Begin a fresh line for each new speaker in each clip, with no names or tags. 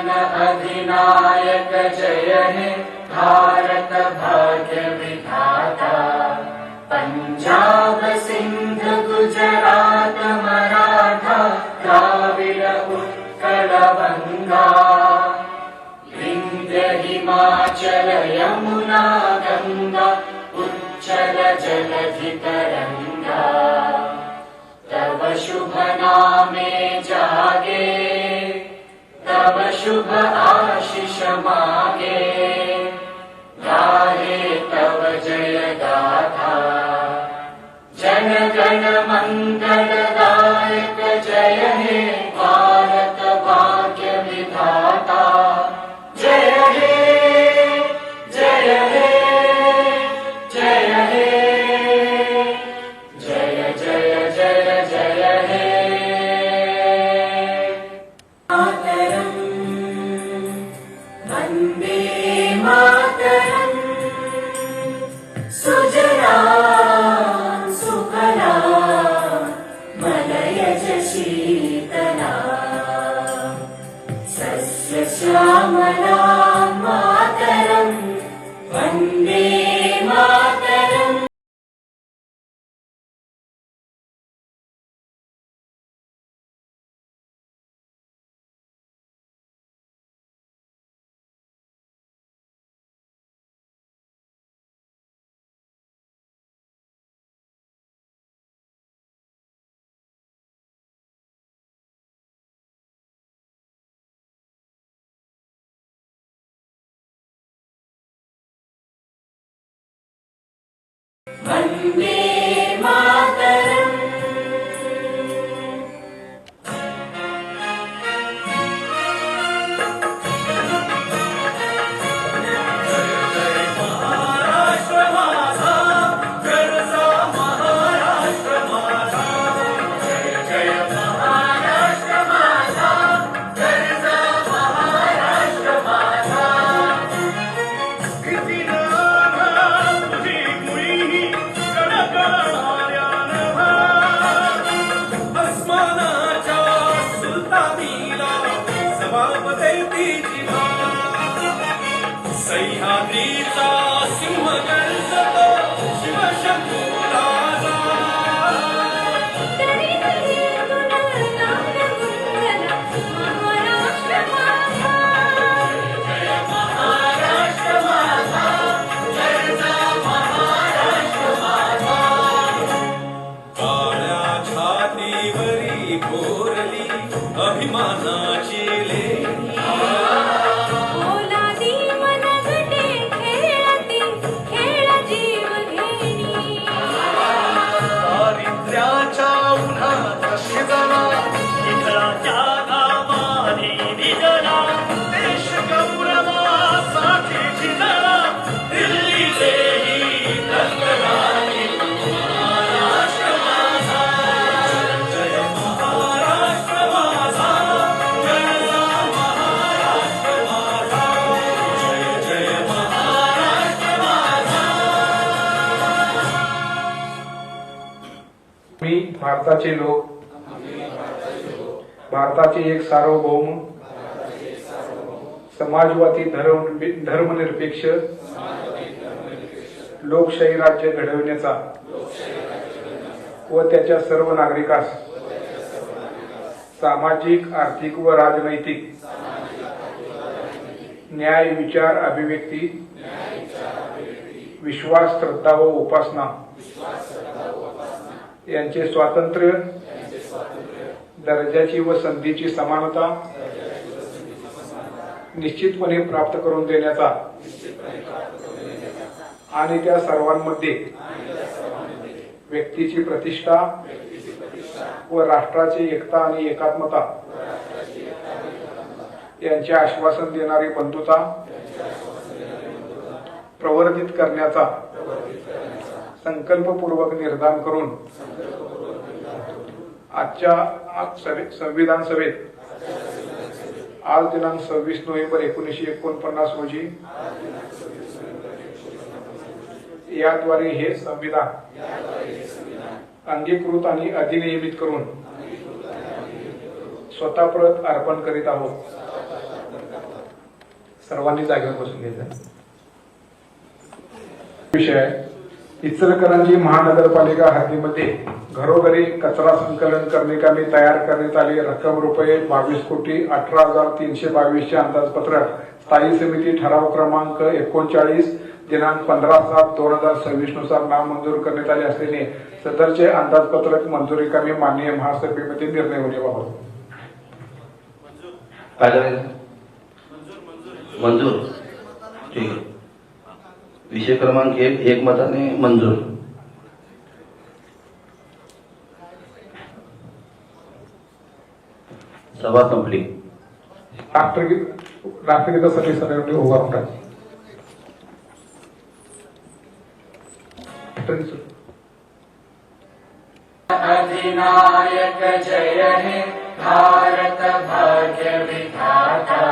जन अधिनायक जय हे भारत भाग्य विधाता। पंजाब सिंध गुजरात मराठा द्राविड उत्कल गंगा। विंध्य हिमाचल यमुना गंगा उच्चल जलधि तरंगा। तव शुभ नामे जागे तव शुभ आशीष मागे। गाहे तव जय गाथा जन गण मंगलदायक जय हे भारत भाग्य विधाता। जय हे जय हे जय हे जय जय जय जय हे। मातरम वंदे मातरम। सुजलां सुफलां मलयज शीतलां। सस्य श्यामलां मातरं वन्दे मातरम्। वन्दे मातरम्। सह्याद्रीचा सिंह गर्जतो शिवशंभू राजा। जय महाराष्ट्र माझा जय महाराष्ट्र माझा। काळ्या छातीवरी कोरली अभिमानाची लेणी।
भारताचे लोक भारताचे एक सार्वभौम समाजवादी धर्मनिरपेक्ष लोकशाही राज्य घडविण्याचा व त्याच्या सर्व नागरिकास सामाजिक आर्थिक व राजनैतिक न्याय विचार अभिव्यक्ती विश्वास श्रद्धा व उपासना यांचे स्वातंत्र्य दर्जाची व संधीची समानता निश्चितपणे प्राप्त करून देण्याचा आणि त्या सर्वांमध्ये व्यक्तीची प्रतिष्ठा व राष्ट्राची एकता आणि एकात्मता यांचे आश्वासन देणारी बंधुता प्रवर्धित करण्याचा संकल्पपूर्वक निर्धार करून आजच्या संविधान सभेत आज दिनांक 26 नोव्हेंबर 1949 रोजी याद्वारे हे संविधान अंगीकृत आणि अधिनियमित करून स्वतःप्रत अर्पण करीत आहोत। सर्वांनी जागेवर बसून घ्यायचं. विषय आहे, इचलकरंजी महानगरपालिका हद्दीमध्ये घरोघरी कचरा संकलन करण्याकामी तयार करण्यात आली रक्कम रुपये 22,18,322 चे अंदाजपत्रक स्थायी समिती ठराव क्रमांक 39 दिनांक 15/7/2026 नुसार नामंजूर करण्यात आले असल्याने सदरचे अंदाजपत्रक मंजुरीकामी माननीय महासभेमध्ये निर्णय होण्याबाबत.
काय करायचं? मंजूर. ठीक आहे. विषय क्रमांक 1 एकमताने मंजूर. सभा संपली.
राष्ट्रगीतासाठी सर्वांनी उभा राहा.
अधिनायक जय हे भारत भाग्य विधाता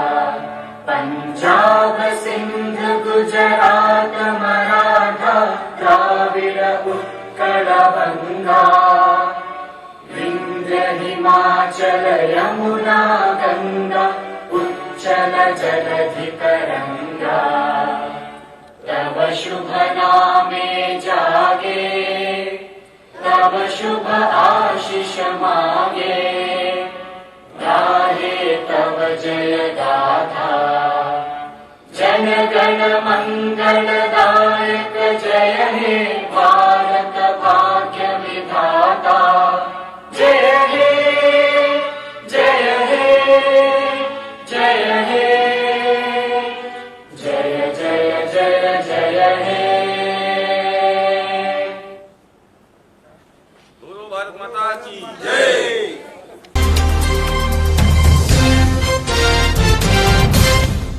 पंजाब सिंध गुजरात मराठा द्राविड उत्कल गंगा विंध्य हिमाचल यमुना गंगा उच्चल जलधि तरंगा तव शुभ नामे जागे तव शुभ आशीष मागे गाहे तव जय गाथा जन गण मंगल दायक जय हे भारत भाग्य विधाता जय हे जय हे जय हे जय जय जय जय हे.
बोलो भारत माता की जय.